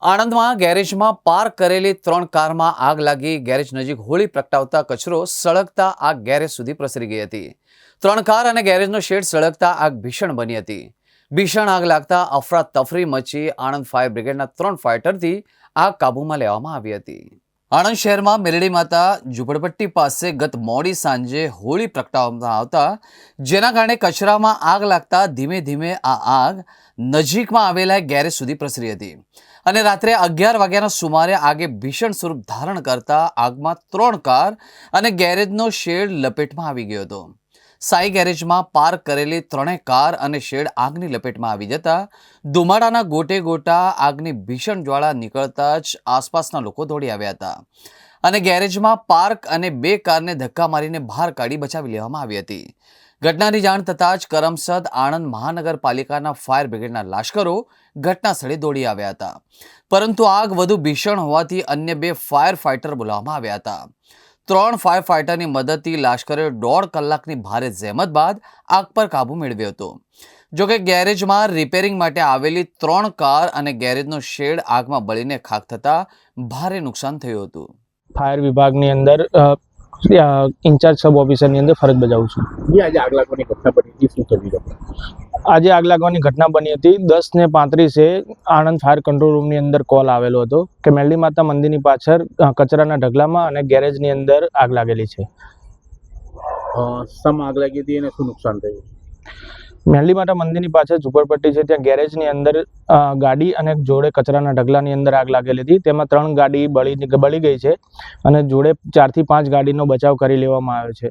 આણંદમાં ગેરેજમાં પાર્ક કરેલી 3 કારમાં આગ લાગી। ગેરેજ નજીક હોળી પ્રગટાવતા કચરો સળગતા આગ ગેરેજ સુધી પ્રસરી ગઈ હતી। 3 કાર અને ગેરેજનો શેડ સળગતા આગ ભીષણ બની હતી। ભીષણ આગ લાગતા અફરાતફરી મચી। આણંદ ફાયર બ્રિગેડના 3 ફાઇટરથી આગ કાબૂમાં લેવામાં આવી હતી। આણંદ શહેરમાં મેલડી માતા ઝૂંપડપટ્ટી પાસે ગત મોડી સાંજે હોળી પ્રગટાવવામાં આવતા જેના કારણે કચરામાં આગ લાગતા ધીમે ધીમે આ આગ નજીકમાં આવેલા ગેરેજ સુધી પ્રસરી હતી અને રાત્રે 11 વાગ્યાના સુમારે આગે ભીષણ સ્વરૂપ ધારણ કરતા આગમાં 3 કાર અને ગેરેજનો શેડ લપેટમાં આવી ગયો હતો। સાઈ ગેરેજમાં પાર્ક કરેલી 3 કાર અને શેડ આગની લપેટમાં આવી જતા ધુમાડાના ગોટે ગોટા આગની ભીષણ જ્વાળા નીકળતા જ આસપાસના લોકો દોડી આવ્યા હતા અને ગેરેજમાં પાર્ક અને 2 કારને ધક્કા મારીને બહાર કાઢી બચાવી લેવામાં આવી હતી। ઘટનાની જાણ થતાં જ કરમસદ આણંદ મહાનગરપાલિકાના ફાયર બ્રિગેડના લાશ્કરો ઘટના સ્થળે દોડી આવ્યા હતા, પરંતુ આગ વધુ ભીષણ હોવાથી અન્ય 2 ફાયર ફાઇટર બોલાવવામાં આવ્યા હતા। 3 ફાયર ફાઇટરની મદદથી લાશ્કરે 1.5 કલાકની ભારે જહેમત બાદ આગ પર કાબૂ મેળવ્યો હતો। જોકે ગેરેજમાં રિપેરિંગ માટે આવેલી 3 કાર અને ગેરેજનો શેડ આગમાં બળીને ખાખ થતાં ભારે નુકસાન થયું હતું। ફાયર વિભાગની અંદર ઇન્ચાર્જ સબ ઓફિસરની અંદર ફરજ બજાવું છું। આજે આગ લાગવાની ઘટના બની હતી, શું થયું? આજે આગ લાગવાની ઘટના બની હતી 10:35 આણંદ ફાયર કંટ્રોલ રૂમની અંદર કોલ આવેલો હતો કે મેલડી માતા મંદિરની પાછળ કચરાના ઢગલામાં અને ગેરેજની અંદર આગ લાગેલી છે। સમ આગ લાગી હતી અને શું નુકસાન થયું? મેલડી માતા મંદિરની પાછળ ઝૂંપડપટ્ટી છે, ત્યાં ગેરેજની અંદર ગાડી અને જોડે કચરાના ઢગલાની અંદર આગ લાગેલી હતી। તેમાં 3 ગાડી બળી ગઈ છે અને જોડે 4 થી 5 ગાડીનો બચાવ કરી લેવામાં આવ્યો છે।